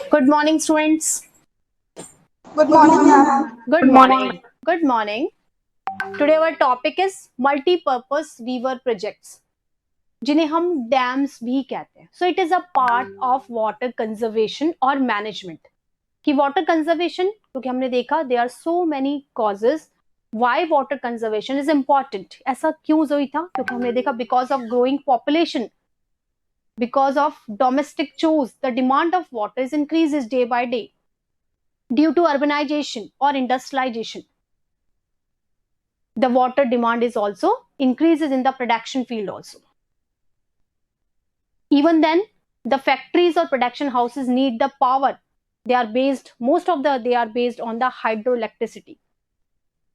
Good morning, students. Good morning, ma'am. Good morning. Good morning. Today our topic is multi-purpose river projects, जिन्हें हम dams भी कहते हैं. So it is a part of water conservation और management. कि water conservation, क्योंकि हमने देखा there are so many causes why water conservation is important. ऐसा क्यों जरूरी था? क्योंकि हमने देखा because of growing population, because of domestic chores, the demand of water is increases day by day due to urbanization or industrialization. The water demand is also increases in the production field also. Even then, the factories or production houses need the power. They are based on the hydroelectricity.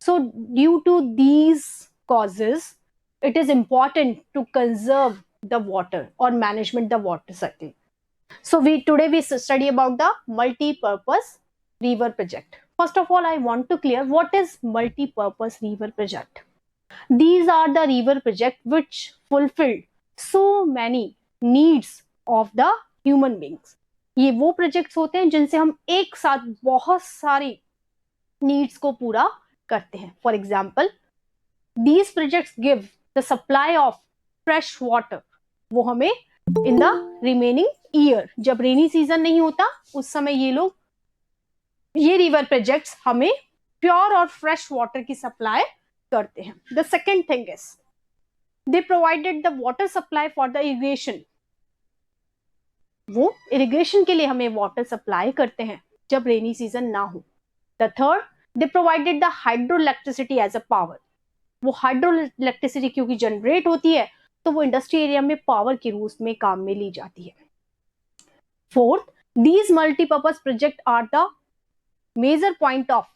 So due to these causes, it is important to conserve the water or management the water cycle. So today we study about the multi-purpose river project. First of all, I want to clear what is multi-purpose river project. These are the river project which fulfill so many needs of the human beings. ये वो projects होते हैं जिनसे हम एक साथ बहुत सारी नीड्स को पूरा करते हैं. For example, these projects give the supply of fresh water. वो हमें इन द रिमेनिंग ईयर, जब रेनी सीजन नहीं होता उस समय ये रिवर प्रोजेक्ट्स हमें प्योर और फ्रेश वाटर की सप्लाई करते हैं. The second thing is they provided the water supply for the irrigation. वो इरिगेशन के लिए हमें वाटर सप्लाई करते हैं जब रेनी सीजन ना हो. The third, they provided the hydro electricity as a power. वो हाइड्रो इलेक्ट्रिसिटी क्योंकि जनरेट होती है तो वो इंडस्ट्री एरिया में पावर के रूप में काम में ली जाती है. Fourth, these multipurpose project are the major point of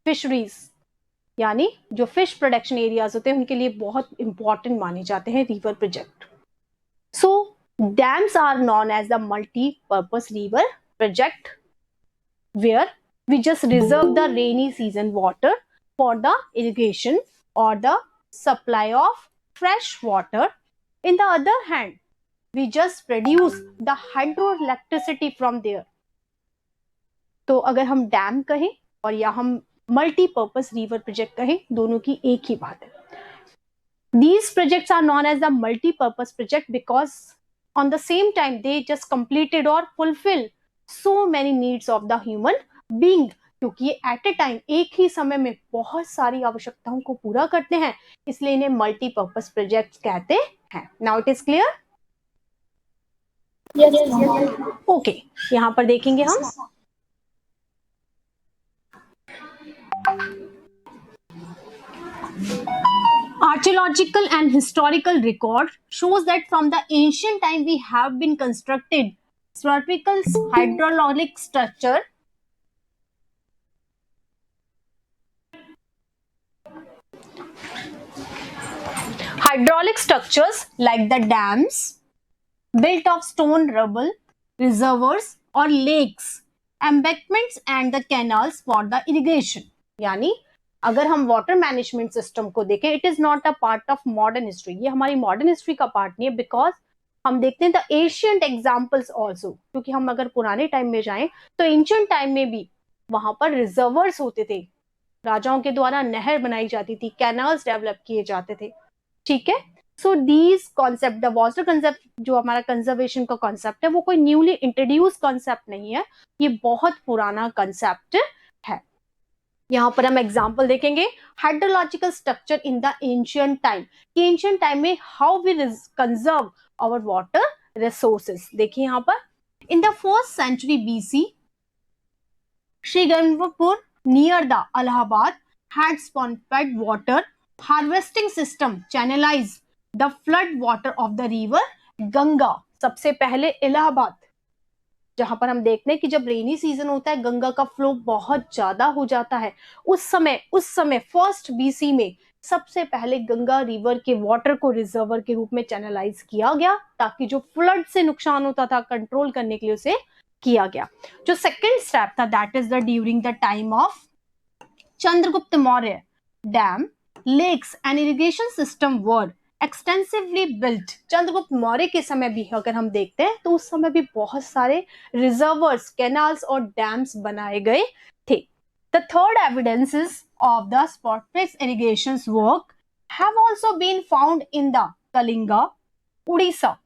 fisheries, यानी जो फिश प्रोडक्शन एरियाज होते हैं उनके लिए बहुत इंपॉर्टेंट माने जाते हैं river project. So dams are known as the multipurpose river project where we just reserve the rainy season water for the irrigation or the supply of fresh water. In the other hand, we just produce the hydroelectricity from there. तो अगर हम dam कहें और या हम multipurpose river project कहें, दोनों की एक ही बात है. These projects are known as the multi-purpose project because on the same time they just completed or fulfill so many needs of the human being. क्योंकि ये एट ए टाइम एक ही समय में बहुत सारी आवश्यकताओं को पूरा करते हैं, इसलिए इन्हें मल्टीपर्पज प्रोजेक्ट्स कहते हैं. Now it is clear? Okay, यहां पर देखेंगे हम archaeological and historical record shows that from the ancient time we have been constructed vertical hydraulic structure hydraulic structures like the dams built of stone, rubble, reservoirs or lakes, embankments and the canals for the irrigation. यानी अगर हम water management system को देखें, it is not a part of modern history. ये हमारी modern history का part नहीं है, बिकॉज हम देखते हैं द एशियंट एग्जाम्पल्स ऑल्सो. क्योंकि हम अगर पुराने टाइम में जाएं तो एंशियंट टाइम में भी वहां पर रिजर्वर्स होते थे, राजाओं के द्वारा नहर बनाई जाती थी, कैनाल्स डेवलप किए जाते थे. ठीक है. So these concept, the water concept जो हमारा कंजर्वेशन का कॉन्सेप्ट है, वो कोई न्यूली इंट्रोड्यूस कॉन्सेप्ट नहीं है, ये बहुत पुराना कॉन्सेप्ट है. यहां पर हम एग्जांपल देखेंगे hydrological structure in the ancient time. Ancient time में how we conserve our water resources. देखिए यहां पर in the 4th century BC, Srigangapur near the Allahabad had spawned water harvesting system channelize the flood water of the river Ganga. सबसे पहले इलाहाबाद, जहां पर हम देखते हैं कि जब रेनी सीजन होता है गंगा का फ्लो बहुत ज्यादा हो जाता है. उस समय 1st BC में सबसे पहले गंगा रिवर के वाटर को रिजर्वर के रूप में चैनलाइज किया गया, ताकि जो फ्लड से नुकसान होता था कंट्रोल करने के लिए उसे किया गया. जो सेकेंड स्टेप था, that is the during the time of Chandragupta Maurya, dam, lakes and irrigation system were extensively built, Chandragupta Maurya के समय भी अगर हम देखते हैं तो उस समय भी बहुत सारे रिजर्वर्स, कैनाल्स और डैम्स बनाए गए थे. The third evidences of the spotless irrigation work have also been found in the Kalinga, Orissa,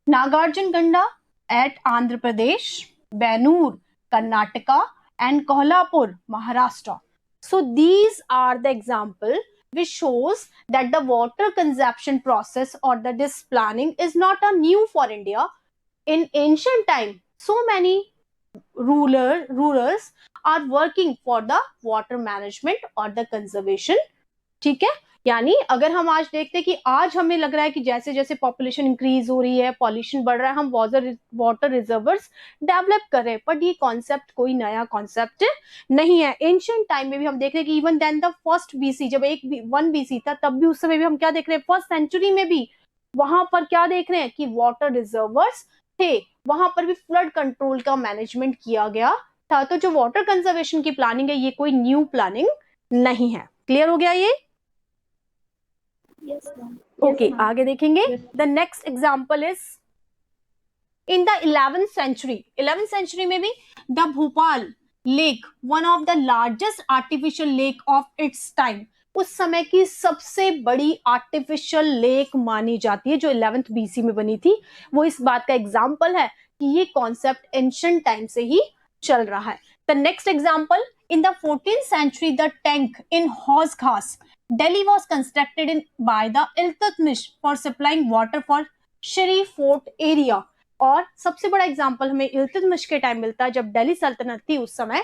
Nagarjunakonda at Andhra Pradesh, Banur, Karnataka, and Kolhapur, Maharashtra. So these are the example which shows that the water consumption process or the this planning is not a new for India. In ancient time, so many rulers are working for the water management or the conservation. ठीक है, यानी अगर हम आज देखते हैं कि आज हमें लग रहा है कि जैसे जैसे पॉपुलेशन इंक्रीज हो रही है, पॉल्यूशन बढ़ रहा है, हम वाटर रिजर्वर्स डेवलप कर रहे हैं, बट ये कॉन्सेप्ट कोई नया कॉन्सेप्ट नहीं है. एंशिएंट टाइम में भी हम देख रहे हैं कि even then the first BC, जब 1 BC था तब भी उस समय भी हम क्या देख रहे हैं, फर्स्ट सेंचुरी में भी वहां पर क्या देख रहे हैं कि वाटर रिजर्वर्स थे, वहां पर भी फ्लड कंट्रोल का मैनेजमेंट किया गया था. तो जो वाटर कंजर्वेशन की प्लानिंग है ये कोई न्यू प्लानिंग नहीं है. क्लियर हो गया ये? ओके, आगे देखेंगे. The next example is in the 11th century. 11th century में भी the Bhopal lake, one of the largest artificial lake of its time, उस समय की सबसे बड़ी आर्टिफिशियल लेक मानी जाती है जो 11th BC में बनी थी. वो इस बात का एग्जाम्पल है कि ये कॉन्सेप्ट एंशिएंट टाइम से ही चल रहा है. The next example, in the 14th century, the tank in Hauz Khas, Delhi was constructed by the Iltutmish for supplying water for Shri Fort area. और सबसे बड़ा एग्जाम्पल हमें इल्तुतमिश के टाइम मिलता है जब दिल्ली सल्तनत थी उस समय,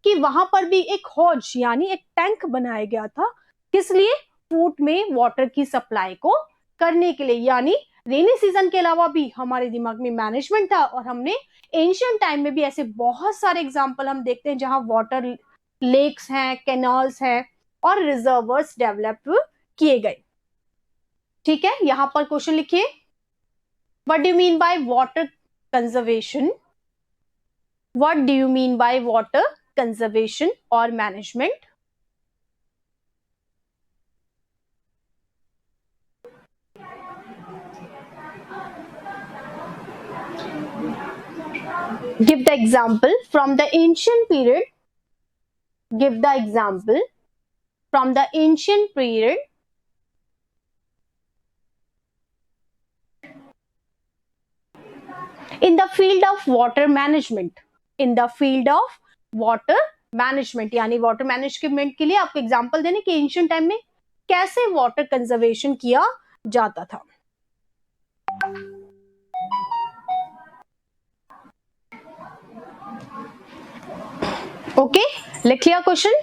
कि वहां पर भी एक हौज यानी एक टैंक बनाया गया था. किस लिए? फोर्ट में वाटर की सप्लाई को करने के लिए. यानी रेनी सीजन के अलावा भी हमारे दिमाग में मैनेजमेंट था, और हमने एंशिएंट टाइम में भी ऐसे बहुत सारे एग्जाम्पल हम देखते हैं जहां वाटर लेक्स हैं, कैनाल्स हैं और रिजर्वर्स डेवलप किए गए. ठीक है, यहां पर क्वेश्चन लिखिए. What do you mean by water conservation? What do you mean by water conservation और management? Give the example from the ancient period. Give the example from the ancient period. In the field of water management. In the field of water management, यानी water management के लिए आपको example देने कि ancient time में कैसे water conservation किया जाता था. Okay, लिख लिया question?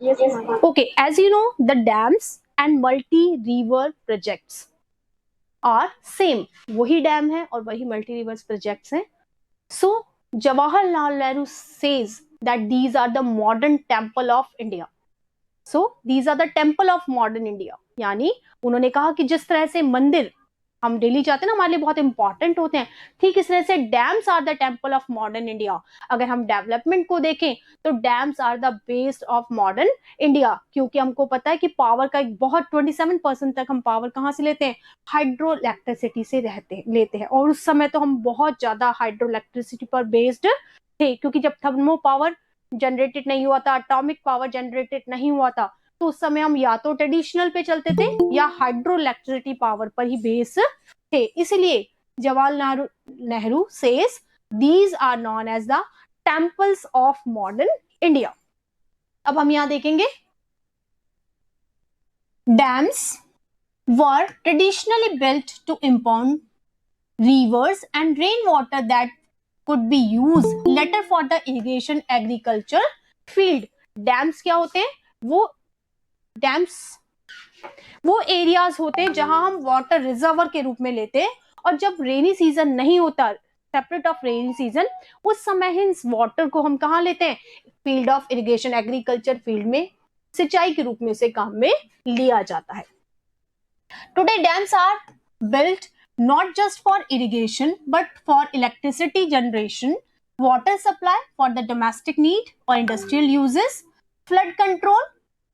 Yes, ma'am. Okay, as you know, the dams and multi-river projects are same. वही डैम है और वही मल्टी रिवर्स प्रोजेक्ट्स हैं. So Jawaharlal Nehru says that these are the modern temple of India. So these are the temple of modern India. यानी उन्होंने कहा कि जिस तरह से मंदिर हम डेली जाते हैं ना, हमारे लिए बहुत इंपॉर्टेंट होते हैं, ठीक इस तरह से dams are the temple of modern India. अगर हम डेवलपमेंट को देखें तो dams are the base of modern India, क्योंकि हमको पता है कि पावर का एक बहुत 27% तक हम पावर कहाँ से लेते हैं? हाइड्रो इलेक्ट्रिसिटी से लेते हैं. और उस समय तो हम बहुत ज्यादा हाइड्रो इलेक्ट्रिसिटी पर बेस्ड थे, क्योंकि जब थर्मो पावर जनरेटेड नहीं हुआ था, एटॉमिक पावर जनरेटेड नहीं हुआ था, तो उस समय हम या तो ट्रेडिशनल पे चलते थे या हाइड्रो इलेक्ट्रिसिटी पावर पर ही बेस थे. इसलिए Jawaharlal Nehru says these are known as the temples of modern India. अब हम यहां देखेंगे, dams were traditionally built to impound rivers and rainwater that could be used later for the irrigation agriculture field. Dams क्या होते हैं? Dams वो areas होते हैं जहां हम वाटर रिजर्वर के रूप में लेते हैं, और जब रेनी सीजन नहीं होता, सेपरेट ऑफ रेनी सीजन, उस समय इस वाटर को हम कहाँ लेते हैं? Field of irrigation, agriculture field में सिंचाई के रूप में उसे काम में लिया जाता है. Today dams are built not just for irrigation but for electricity generation, water supply for the domestic need or industrial uses, flood control,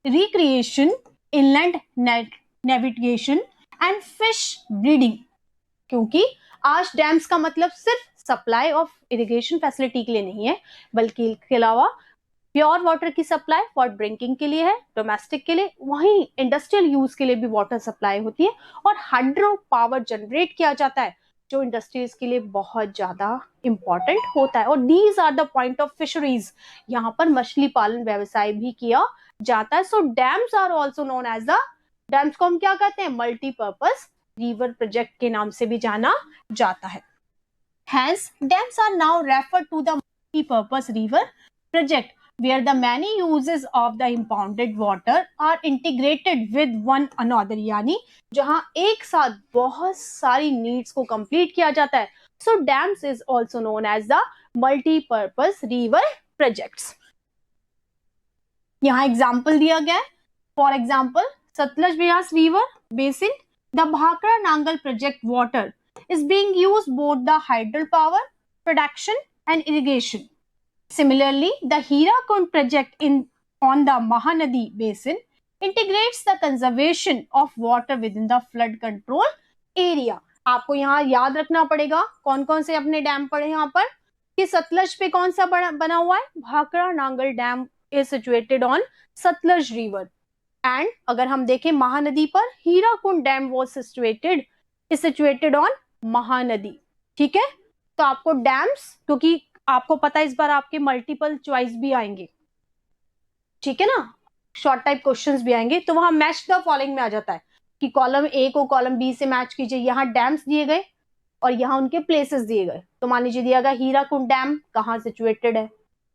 recreation, inland navigation and fish breeding, क्योंकि आज डैम्स का मतलब सिर्फ सप्लाई ऑफ इरिगेशन फैसिलिटी के लिए नहीं है, बल्कि इसके अलावा प्योर वाटर की सप्लाई फॉर ड्रिंकिंग के लिए है, डोमेस्टिक के लिए, वहीं इंडस्ट्रियल यूज के लिए भी वाटर सप्लाई होती है, और हाइड्रो पावर जनरेट किया जाता है जो इंडस्ट्रीज के लिए बहुत ज्यादा इंपॉर्टेंट होता है। और these are the point of fisheries, यहाँ पर मछली पालन व्यवसाय भी किया जाता है। So dams are also known as the, dams को हम क्या कहते हैं, मल्टीपर्पज रिवर प्रोजेक्ट के नाम से भी जाना जाता है। Hence, dams are now referred to the multi-purpose river project, where the many uses of the impounded water are integrated with one another, यानी जहां एक साथ बहुत सारी नीड्स को कंप्लीट किया जाता है। So dams is also known as the multi-purpose river projects. यहाँ एग्जाम्पल दिया गया है, for example Sutlej Vyas river basin, the Bhakra Nangal project water is being used both the hydropower production and irrigation. Similarly, the Hirakund project on the Mahanadi basin integrates the conservation of water within the flood control area. आपको यहाँ याद रखना पड़ेगा कौन कौन से अपने dam पड़े यहाँ पर, कि सतलज पे कौन सा बना हुआ है, Bhakra Nangal dam is situated on Sutlej river, and अगर हम देखें महानदी पर Hirakud dam was situated on Mahanadi. ठीक है, तो आपको डैम्स, क्योंकि आपको पता है इस बार आपके मल्टीपल चॉइस भी आएंगे, ठीक है ना, शॉर्ट टाइप क्वेश्चंस भी आएंगे, तो वहां मैच द फॉलोइंग में आ जाता है कि कॉलम ए को कॉलम बी से मैच कीजिए। यहाँ डैम्स दिए गए और यहाँ उनके प्लेसेस दिए गए, तो मान लीजिए दिया गया हीराकुंड डैम कहाँ सिचुएटेड है,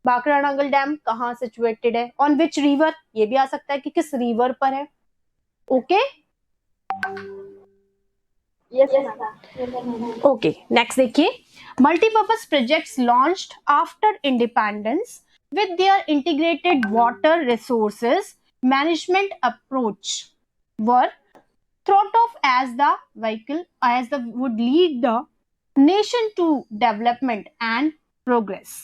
भाखड़ा नांगल डैम कहाँ सिचुएटेड है, ऑन विच रिवर, ये भी आ सकता है कि किस रिवर पर है। ओके ओके, नेक्स्ट देखिए, multipurpose projects launched after independence with their integrated water resources management approach were thought of as the vehicle as the would lead the nation to development and progress.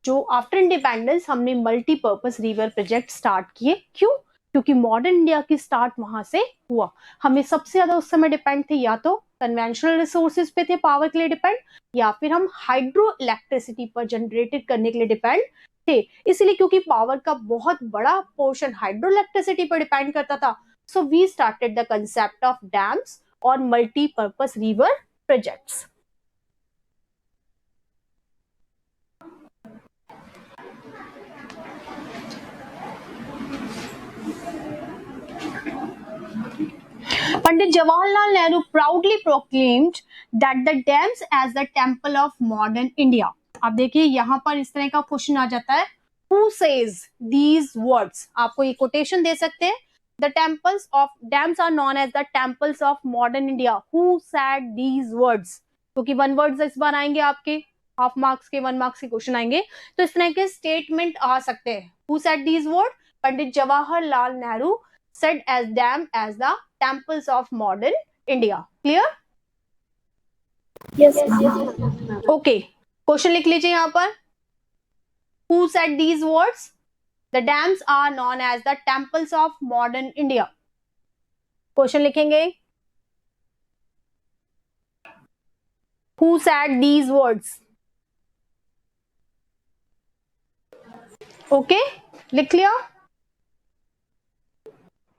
जो after independence हमने multipurpose river project start किए, क्यों, क्योंकि modern India की start वहां से हुआ। हमें सबसे ज्यादा उस समय डिपेंड थे या तो कन्वेंशनल रिसोर्सेज पे थे पावर के लिए डिपेंड, या फिर हम हाइड्रो इलेक्ट्रिसिटी पर जनरेटेड करने के लिए डिपेंड थे। इसलिए क्योंकि पावर का बहुत बड़ा पोर्शन हाइड्रो इलेक्ट्रिसिटी पर डिपेंड करता था, so we started the concept of dams और multipurpose river projects. Pandit Jawaharlal Nehru proudly proclaimed that the dams as the temple of modern India. अब देखिए यहाँ पर इस तरह का क्वेश्चन आ जाता है, who says these words, आपको ये कोटेशन दे सकते हैं, the temples of dams are known as the temples of modern India, who said these words, क्योंकि वन वर्ड्स इस बार आएंगे आपके हाफ मार्क्स के, 1 मार्क्स के क्वेश्चन आएंगे, तो इस तरह के स्टेटमेंट आ सकते हैं। who said these words, Pandit Jawaharlal Nehru said as dam as the temples of modern India. Clear? Yes. Okay. Question लिख लीजिए यहाँ पर, who said these words, the dams are known as the temples of modern India. Question लिखेंगे, who said these words. Okay, लिख लिया?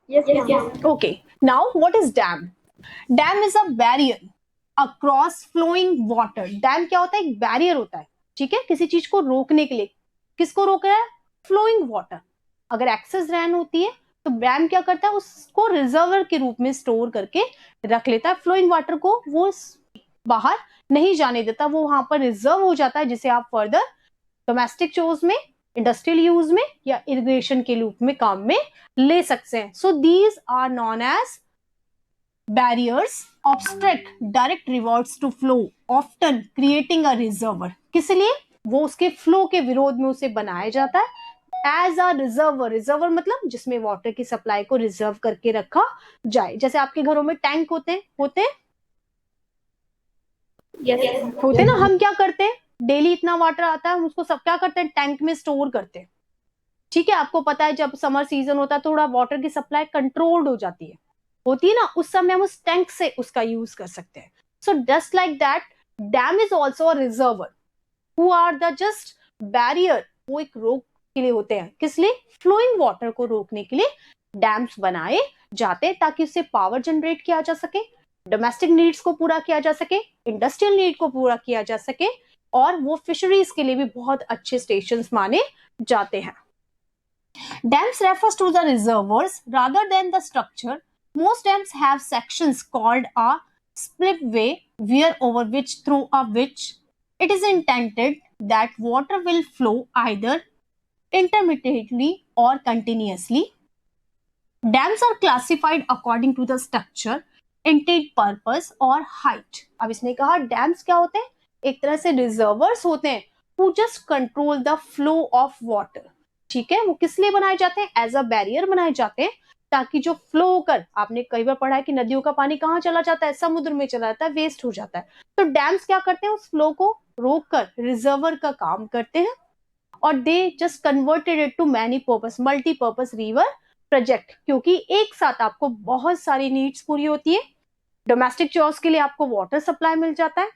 Yes. Okay, now what is dam? Dam is a barrier across flowing water. Dam क्या होता है, एक barrier होता है, ठीक है, किसी चीज को रोकने के लिए। किसको रोक रहा है, फ्लोइंग वाटर। अगर एक्सेस रेन होती है तो डैम क्या करता है, उसको रिजर्वर के रूप में स्टोर करके रख लेता है, फ्लोइंग वाटर को वो बाहर नहीं जाने देता, वो वहां पर रिजर्व हो जाता है, जिसे आप फर्दर डोमेस्टिक यूज में, इंडस्ट्रियल यूज में या इरिगेशन के रूप में काम में ले सकते हैं। So these are known as barriers obstruct direct rivers to flow, often creating a reservoir. किस लिए, वो उसके फ्लो के विरोध में उसे बनाया जाता है एज अ रिजर्वर। रिजर्वर मतलब जिसमें वाटर की सप्लाई को रिजर्व करके रखा जाए। जैसे आपके घरों में टैंक होते होते ना, हम क्या करते हैं, डेली इतना वाटर आता है, हम उसको सब क्या करते हैं, टैंक में स्टोर करते हैं, ठीक है, आपको पता है जब समर सीजन होता है थोड़ा वाटर की सप्लाई कंट्रोल्ड हो जाती है, होती है ना, उस समय हम उस टैंक से उसका यूज कर सकते हैं. So just like that dam is also a reservoir who are the just barrier. वो एक रोक के लिए होते हैं, किस लिए? फ्लोइंग वाटर को रोकने के लिए डैम्स बनाए जाते हैं ताकि उससे पावर जनरेट किया जा सके, डोमेस्टिक नीड्स को पूरा किया जा सके, इंडस्ट्रियल नीड को पूरा किया जा सके, और वो फिशरीज के लिए भी बहुत अच्छे स्टेशंस माने जाते हैं. Dams refers to the reservoirs rather than the structure. Most dams have sections called a spillway where over which through a which it is intended that water will flow either intermittently or continuously. Dams are classified according to the structure, intended purpose और height. अब इसने कहा dams क्या होते हैं? एक तरह से रिजर्वर्स होते हैं who just control the flow of water. ठीक है, वो किस लिए बनाए जाते हैं? एज अ बैरियर बनाए जाते हैं ताकि जो फ्लो होकर, आपने कई बार पढ़ा है कि नदियों का पानी कहाँ चला जाता है? समुद्र में चला जाता है, वेस्ट हो जाता है. तो डैम्स क्या करते हैं? उस फ्लो को रोक कर रिजर्वर का काम करते हैं, और they just converted it to many purpose, multipurpose river project. क्योंकि एक साथ आपको बहुत सारी नीड्स पूरी होती है. डोमेस्टिक चोर्स के लिए आपको वाटर सप्लाई मिल जाता है,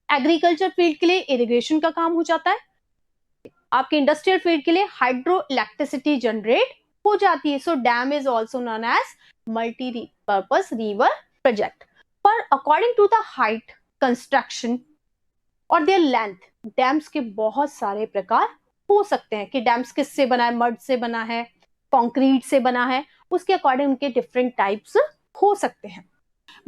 एग्रीकल्चर फील्ड के लिए इरिगेशन का काम हो जाता है, आपके इंडस्ट्रियल फील्ड के लिए हाइड्रो इलेक्ट्रिसिटी जनरेट हो जाती है. So dam is also known as multipurpose river project. पर according to the height, construction और देयर लेंथ, डैम्स के बहुत सारे प्रकार हो सकते हैं कि डैम्स किससे बना है? मड से बना है, कंक्रीट से बना है, उसके अकॉर्डिंग उनके डिफरेंट टाइप्स हो सकते हैं.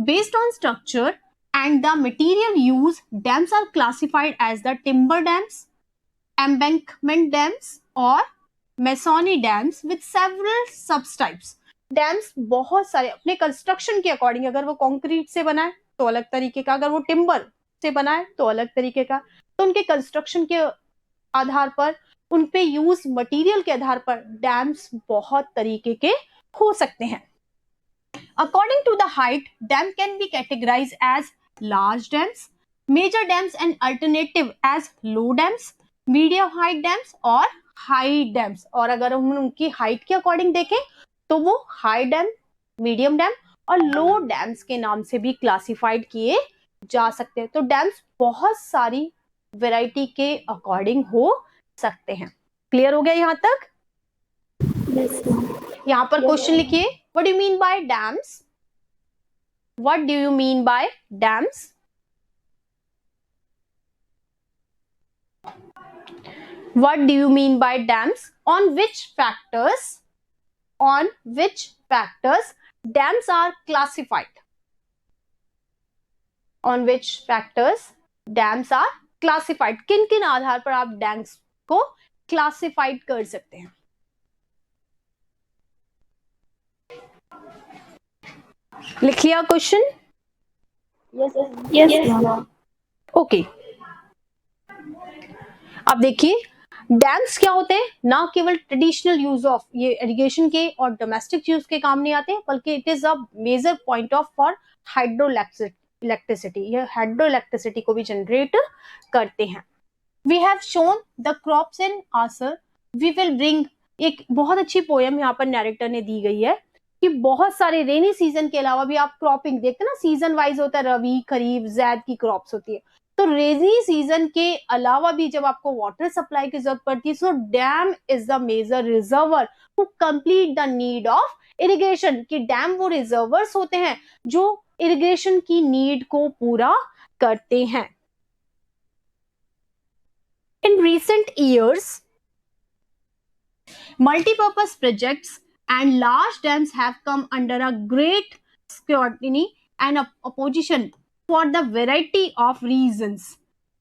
Based on structure and the material used, dams are classified as the timber dams, embankment dams or masonry dams with several subtypes. Dams बहुत सारे अपने कंस्ट्रक्शन के अकॉर्डिंग, अगर वो कंक्रीट से बना है तो अलग तरीके का, अगर वो टिम्बर से बना है तो अलग तरीके का. तो उनके कंस्ट्रक्शन के आधार पर, उनपे यूज मटेरियल के आधार पर डैम्स बहुत तरीके के हो सकते हैं. According to the height, dam can be categorized as large dams, major dams and alternative as low dams, medium height dams और high dams. और अगर हम उनकी हाइट के अकॉर्डिंग देखें तो वो हाई डैम, मीडियम डैम और लो डैम्स के नाम से भी क्लासिफाइड किए जा सकते हैं. तो डैम्स बहुत सारी वैरायटी के अकॉर्डिंग हो सकते हैं. क्लियर हो गया यहां तक? यहां पर क्वेश्चन लिखिए, what do you mean by dams? What do you mean by dams? What do you mean by dams? On which factors dams are classified? On which factors dams are classified? किन किन आधार पर आप dams को classified कर सकते हैं? लिख लिया क्वेश्चन? Yes. ओके. अब देखिए डैम्स क्या होते हैं. ना केवल ट्रेडिशनल यूज ऑफ ये इरिगेशन के और डोमेस्टिक यूज के काम नहीं आते, बल्कि it is a major point of for hydro electricity. ये हाइड्रो इलेक्ट्रिसिटी को भी जनरेट करते हैं. We have shown the crops in answer. We will bring, एक बहुत अच्छी पोयम यहाँ पर नैरेटर ने दी गई है कि बहुत सारे रेनी सीजन के अलावा भी आप क्रॉपिंग देखते हैं ना, सीजन वाइज होता है, रबी, खरीफ, जैद की क्रॉप्स होती है. तो रेनी सीजन के अलावा भी जब आपको वाटर सप्लाई की जरूरत पड़ती है, so dam is the major reservoir to complete the need of irrigation. कि डैम वो रिजर्वर्स होते हैं जो इरिगेशन की नीड को पूरा करते हैं. In recent years multi-purpose projects and large dams have come under a great scrutiny and opposition for the variety of reasons.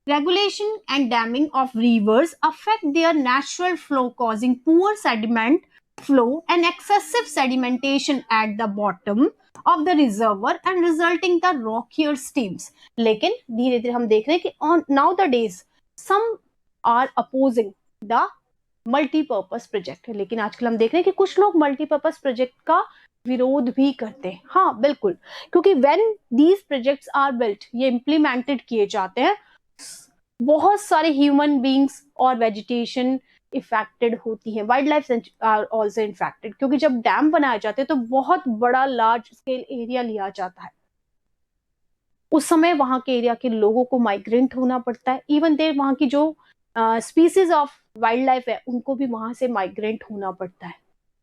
Regulation and damming of rivers affect their natural flow, causing poor sediment flow and excessive sedimentation at the bottom of the reservoir and resulting the rockier streams. लेकिन धीरे धीरे हम देख रहे हैं कि on nowadays some are opposing the multipurpose project. लेकिन आजकल हम देख रहे हैं कि कुछ लोग मल्टीपर्पज प्रोजेक्ट का विरोध भी करते हैं. हाँ बिल्कुल, क्योंकि when these projects are built, ये इम्प्लीमेंटेड किए जाते हैं, बहुत सारे ह्यूमन बींग्स और वेजिटेशन इफेक्टेड होती हैं, wild life are also infected, क्योंकि जब डैम बनाए जाते हैं तो बहुत बड़ा लार्ज स्केल एरिया लिया जाता है। उस समय वहां के एरिया के लोगों को माइग्रेंट होना पड़ता है, इवन देर वहां की जो स्पीसीज ऑफ वाइल्ड लाइफ है उनको भी वहां से माइग्रेंट होना पड़ता है।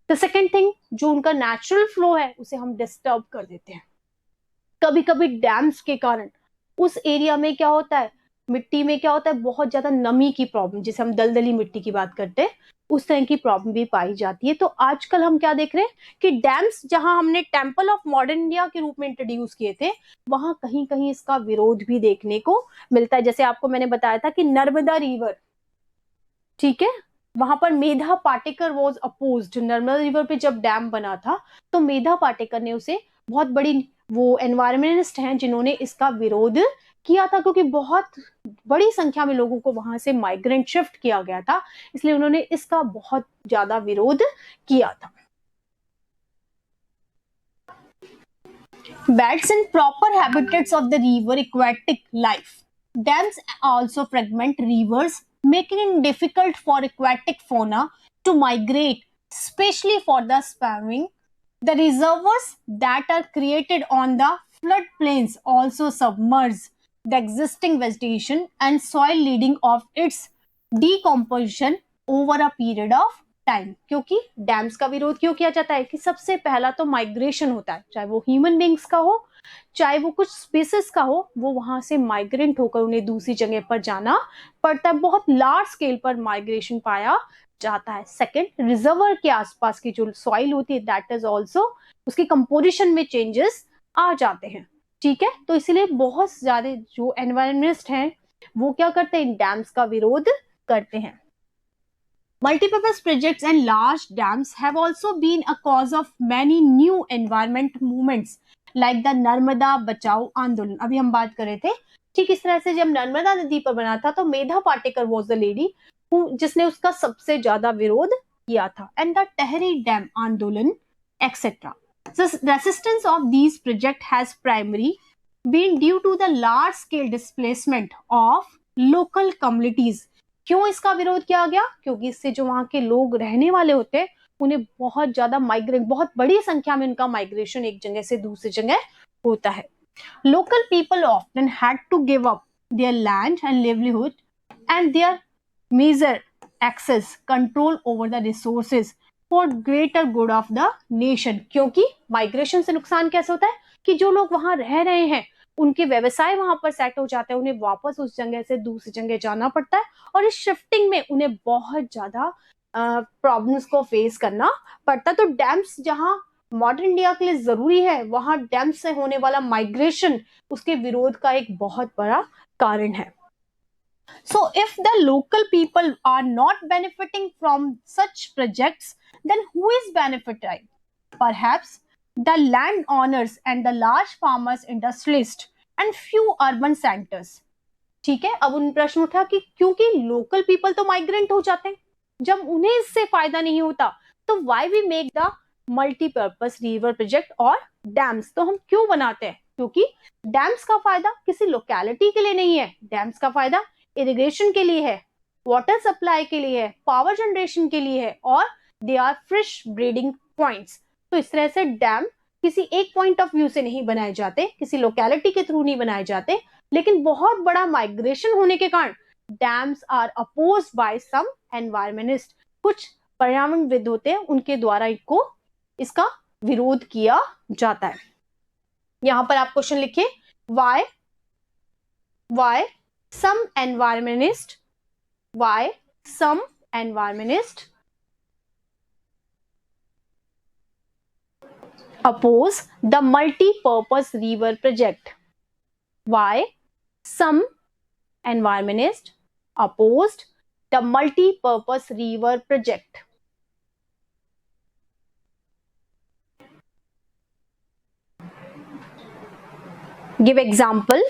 द सेकेंड थिंग, जो उनका नेचुरल फ्लो है उसे हम डिस्टर्ब कर देते हैं। कभी कभी डैम्स के कारण उस एरिया में क्या होता है, मिट्टी में क्या होता है, बहुत ज्यादा नमी की प्रॉब्लम, जिसे हम दलदली मिट्टी की बात करते हैं, उस तरह की प्रॉब्लम भी पाई जाती है। तो आजकल हम क्या देख रहे हैं कि डैम्स जहां हमने टेम्पल ऑफ मॉडर्न इंडिया के रूप में इंट्रोड्यूस किए थे, वहां कहीं कहीं इसका विरोध भी देखने को मिलता है। जैसे आपको मैंने बताया था कि नर्मदा रिवर, ठीक है, वहां पर Medha Patkar was opposed. Narmada river पे जब डैम बना था तो मेधा पाटेकर ने उसे, बहुत बड़ी वो एनवायरमेंटलिस्ट हैं जिन्होंने इसका विरोध किया था, क्योंकि बहुत बड़ी संख्या में लोगों को वहां से माइग्रेंट शिफ्ट किया गया था, इसलिए उन्होंने इसका बहुत ज्यादा विरोध किया था। Bats and proper habitats of the river aquatic life. Dams also fragment rivers, making it difficult for aquatic fauna to migrate, especially for the swimming. The reservoirs that are created on the floodplains also submerge the existing vegetation and soil, leading of its decomposition over a period of time. क्योंकि dams का विरोध क्यों किया जाता है कि सबसे पहला तो माइग्रेशन होता है, चाहे वो ह्यूमन बींग्स का हो चाहे वो कुछ स्पीसीज का हो, वो वहां से माइग्रेंट होकर उन्हें दूसरी जगह पर जाना पड़ता है। बहुत लार्ज स्केल पर माइग्रेशन पाया जाता है। सेकेंड, रिजर्वर के आसपास की जो सॉइल होती है दैट इज ऑल्सो, उसकी कंपोजिशन में चेंजेस आ जाते हैं, ठीक है। तो इसीलिए बहुत ज्यादा जो एनवायरमेंटलिस्ट हैं वो क्या करते हैं, डैम्स का विरोध करते हैं। Multipurpose projects and large dams have also been a cause of many new environment movements like the Narmada Bachao आंदोलन। अभी हम बात कर रहे थे, ठीक इस तरह से जब नर्मदा नदी पर बना था तो मेधा पाटेकर वॉज द लेडी जिसने उसका सबसे ज्यादा विरोध किया था। एंड द टहरी डैम आंदोलन etcetera. The resistance of these projects has primarily been due to the large scale displacement of local communities। क्यों इसका विरोध किया गया, क्योंकि इससे जो वहां के लोग रहने वाले होते हैं उन्हें बहुत ज्यादा माइग्रेट, बहुत बड़ी संख्या में उनका माइग्रेशन एक जगह से दूसरी जगह होता है। Local people often had to give up their land and livelihood and their major access control over the resources for greater good of the nation. क्योंकि माइग्रेशन से नुकसान कैसे होता है कि जो लोग वहां रह रहे हैं उनके व्यवसाय वहां पर सेट हो जाते हैं, उन्हें वापस उस जगह से दूसरी जगह जाना पड़ता है और इस शिफ्टिंग में उन्हें बहुत ज्यादा प्रॉब्लम्स को फेस करना पड़ता है। तो डैम्स जहां मॉडर्न इंडिया के लिए जरूरी है, वहां डैम्स से होने वाला माइग्रेशन उसके विरोध का एक बहुत बड़ा कारण है। So if the local people are not benefiting from such projects, then who is benefiting? Perhaps the landowners and the large farmers, industrialists and few urban centers. ठीक है, अब उन प्रश्न उठा कि क्योंकि लोकल पीपल तो माइग्रेंट हो जाते हैं, जब उन्हें इससे फायदा नहीं होता तो why we make the multipurpose river project और डैम्स। तो हम क्यों बनाते हैं, क्योंकि डैम्स का फायदा किसी लोकेलिटी के लिए नहीं है, डैम्स का फायदा इरिगेशन के लिए है, वाटर सप्लाई के लिए है, पावर जनरेशन के लिए है और they are fish breeding points. तो इस तरह से डैम किसी एक पॉइंट ऑफ व्यू से नहीं बनाए जाते, किसी लोकेलिटी के थ्रू नहीं बनाए जाते, लेकिन बहुत बड़ा माइग्रेशन होने के कारण dams are oppose by some environmentalist. कुछ पर्यावरणविद होते हैं, उनके द्वारा इसका विरोध किया जाता है। यहां पर आप क्वेश्चन लिखिए, why some environmentalists oppose the multi-purpose river project? Why some environmentalists opposed the multi-purpose river project? Give example.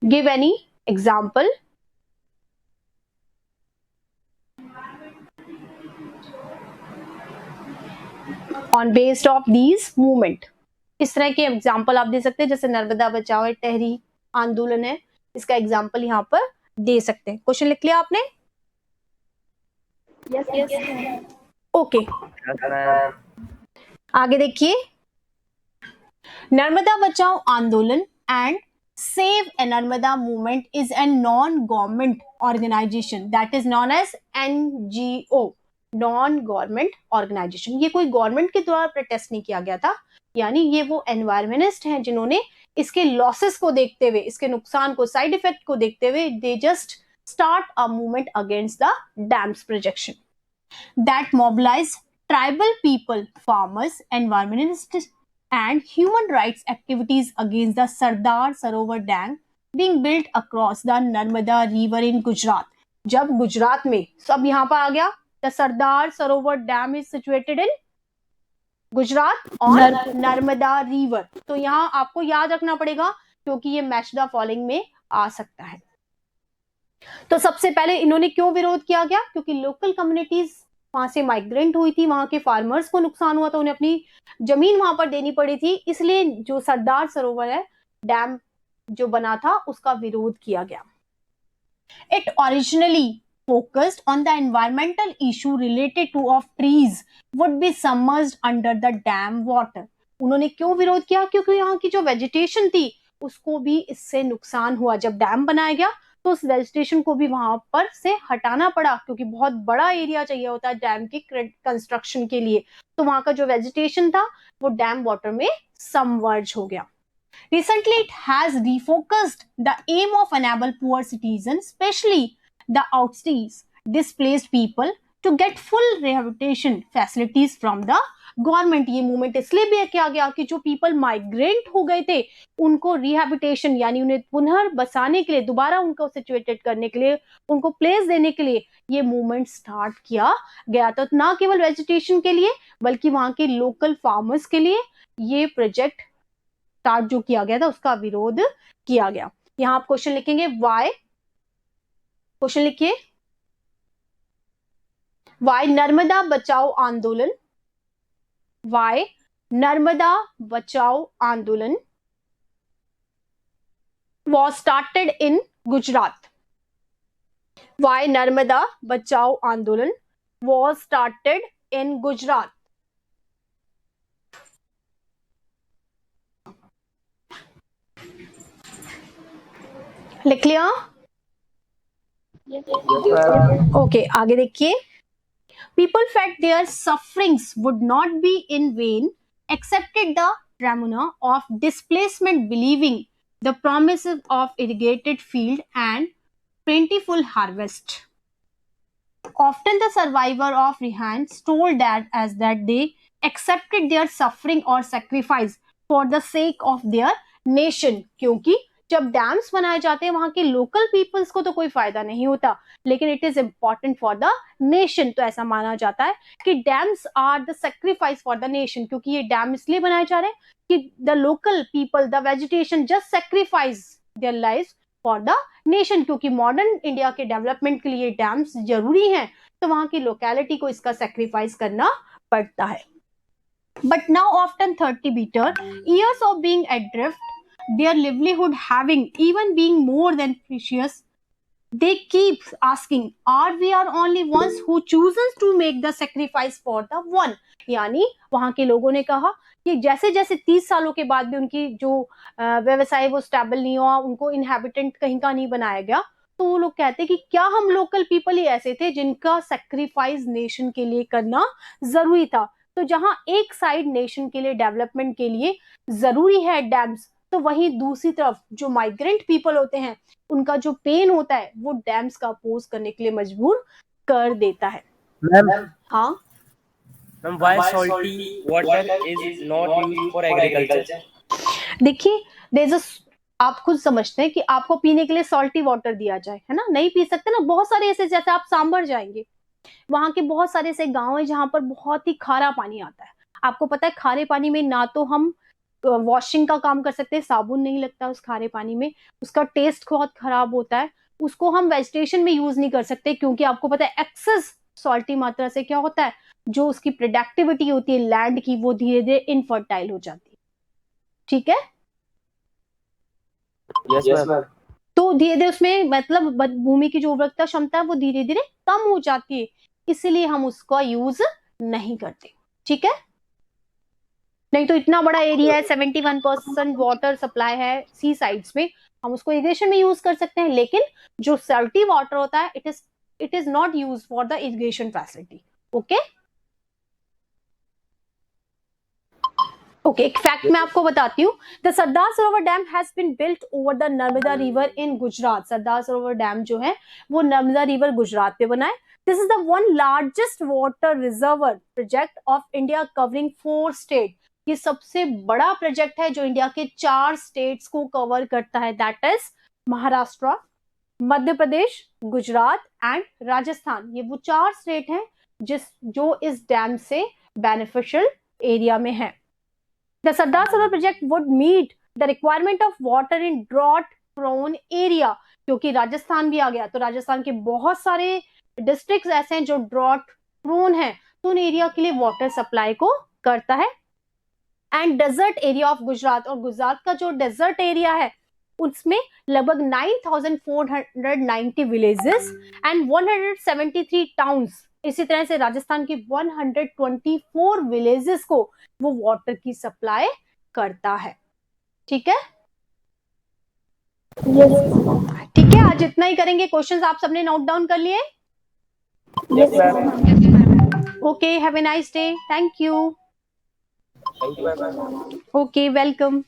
Give any example. On based of these movement. इस तरह के एग्जाम्पल आप दे सकते हैं, जैसे नर्मदा बचाओ है, टहरी आंदोलन है, इसका एग्जाम्पल यहाँ पर दे सकते हैं। क्वेश्चन लिख लिया आपने? Okay, Yes, ma'am. आगे देखिए, Narmada Bachao Andolan and save a Narmada movement is a non government organization that is known as NGO, non government organization. ये कोई गवर्नमेंट के द्वारा प्रोटेस्ट नहीं किया गया था, यानी ये वो एनवायरमेंटिस्ट हैं जिन्होंने इसके लॉसेस को देखते हुए, इसके नुकसान को, साइड इफेक्ट को देखते हुए, they just start a movement against the dams projection that mobilize tribal people, farmers, environmentalists, and human rights activities against the Sardar Sarovar Dam being built across the Narmada River in Gujarat. जब गुजरात में, सब यहाँ पर आ गया, the Sardar Sarovar Dam is situated in Gujarat और Narmada river. तो यहाँ आपको याद रखना पड़ेगा क्योंकि ये मैच द फॉलोइंग में आ सकता है। तो सबसे पहले इन्होंने क्यों विरोध किया गया? क्योंकि लोकल कम्युनिटीज वहां से माइग्रेंट हुई थी, वहां के फार्मर्स को नुकसान हुआ था, उन्हें अपनी जमीन वहां पर देनी पड़ी थी, इसलिए जो सरदार सरोवर है डैम जो बना था उसका विरोध किया गया। It originally focused on the environmental issue related to of trees would be submerged under the dam water. उन्होंने क्यों विरोध किया? क्योंकि यहाँ की जो वेजिटेशन थी उसको भी इससे नुकसान हुआ। जब डैम बनाया गया तो उस वेजिटेशन को भी वहां पर से हटाना पड़ा, क्योंकि बहुत बड़ा एरिया चाहिए होता है डैम की कंस्ट्रक्शन के लिए, तो वहां का जो वेजिटेशन था वो डैम वाटर में सबमर्ज हो गया। Recently, it has refocused the aim of enable poor citizens, especially the outstays, displaced people, to get full rehabilitation facilities from the government. ये मूवमेंट इसलिए भी किया गया कि जो पीपल माइग्रेंट हो गए थे उनको रिहेबिलिटेशन यानी उन्हें पुनः बसाने के लिए, दोबारा उनको सिचुएटेड करने के लिए, उनको प्लेस देने के लिए ये मूवमेंट स्टार्ट किया गया। तो ना केवल वेजिटेशन के लिए बल्कि वहां के लोकल फार्मर्स के लिए ये प्रोजेक्ट स्टार्ट जो किया गया था उसका विरोध किया गया। यहां आप क्वेश्चन लिखेंगे वाई, क्वेश्चन लिखिए, वाई नर्मदा बचाओ आंदोलन, वाई नर्मदा बचाओ आंदोलन was started in Gujarat. Why Narmada Bachao Andolan was started in Gujarat? लिख लिया? ओके, आगे देखिए। People felt their sufferings would not be in vain, accepted the ramuna of displacement, believing the promises of irrigated field and plentiful harvest. Often the survivor of Rehans told that as that they accepted their suffering or sacrifice for the sake of their nation. क्योंकि जब dams बनाए जाते हैं वहां के local peoples को तो कोई फायदा नहीं होता, लेकिन it is important for the nation. तो ऐसा माना जाता है कि dams are the sacrifice for the nation, क्योंकि ये डैम इसलिए बनाए जा रहे हैं कि the local people, the vegetation just sacrifice their lives for the nation. क्योंकि मॉडर्न इंडिया के डेवलपमेंट के लिए डैम्स जरूरी हैं, तो वहां की लोकेलिटी को इसका सेक्रीफाइस करना पड़ता है। But now often 30 bitter years of being adrift, their livelihood having even being more than precious, they keep asking, are we are only ones who chooses to make the sacrifice for the one? यानी वहां के लोगों ने कहा कि जैसे जैसे 30 सालों के बाद भी उनकी जो व्यवसाय वो स्टेबल नहीं हुआ, उनको इनहेबिटेंट कहीं का नहीं बनाया गया, तो वो लोग कहते कि क्या हम लोकल पीपल ही ऐसे थे जिनका सेक्रीफाइस नेशन के लिए करना जरूरी था। तो जहां एक साइड नेशन के लिए, डेवलपमेंट के लिए जरूरी है डैम्स, तो वहीं दूसरी तरफ जो माइग्रेंट पीपल होते हैं उनका जो पेन होता है वो डैम्स का अपोज करने के लिए मजबूर कर देता है। मैम, हाँ ma'am, why salty water is not used for agriculture? देखिए, there's a आप खुद समझते हैं कि आपको पीने के लिए सॉल्टी वाटर दिया जाए, है ना, नहीं पी सकते ना। बहुत सारे ऐसे, जैसे आप सांबर जाएंगे, वहां के बहुत सारे ऐसे गांव है जहां पर बहुत ही खारा पानी आता है। आपको पता है खारे पानी में ना तो हम वॉशिंग का काम कर सकते हैं, साबुन नहीं लगता उस खारे पानी में, उसका टेस्ट बहुत खराब होता है, उसको हम वेजिटेशन में यूज नहीं कर सकते, क्योंकि आपको पता है एक्सेस सॉल्टी मात्रा से क्या होता है, जो उसकी प्रोडक्टिविटी होती है लैंड की वो धीरे धीरे इनफर्टाइल हो जाती है। ठीक है, Yes, ma'am. तो धीरे धीरे उसमें मतलब भूमि की जो उर्वरकता क्षमता है वो धीरे धीरे कम हो जाती है। इसीलिए हम उसका यूज नहीं करते, ठीक है। नहीं तो इतना बड़ा एरिया है, 71% वाटर सप्लाई है सी साइड्स में, हम उसको इरिगेशन में यूज कर सकते हैं, लेकिन जो सल्टी वाटर होता है it is not use for the irrigation facility. Okay okay, एक फैक्ट मैं आपको बताती हूँ। The Sardar Sarovar dam has been built over the Narmada river in Gujarat. Sardar Sarovar dam जो है वो नर्मदा रिवर गुजरात पे बना है। This is the one largest water reservoir project of India covering 4 state. ये सबसे बड़ा प्रोजेक्ट है जो इंडिया के 4 स्टेट्स को कवर करता है, that is Maharashtra, Madhya Pradesh, Gujarat and Rajasthan. ये वो 4 स्टेट हैं जो इस डैम से बेनिफिशियल एरिया में है। The Sardar Sarovar project would meet the requirement of water in drought prone area। क्योंकि राजस्थान भी आ गया, तो राजस्थान के बहुत सारे डिस्ट्रिक्ट्स ऐसे हैं जो ड्रॉट प्रोन है, तो उन एरिया के लिए वाटर सप्लाई को करता है। And desert area of Gujarat, और गुजरात का जो डेजर्ट एरिया है उसमें लगभग 9,490 विलेजेस एंड 173 टाउन्स, इसी तरह से राजस्थान की 124 विलेजेस को वो वाटर की सप्लाई करता है, ठीक है। ठीक है, आज इतना ही करेंगे। क्वेश्चंस आप सबने नोट डाउन कर लिए? Yes, ma'am. Okay, have a nice day, thank you. Thank you, ma'am. Okay, welcome.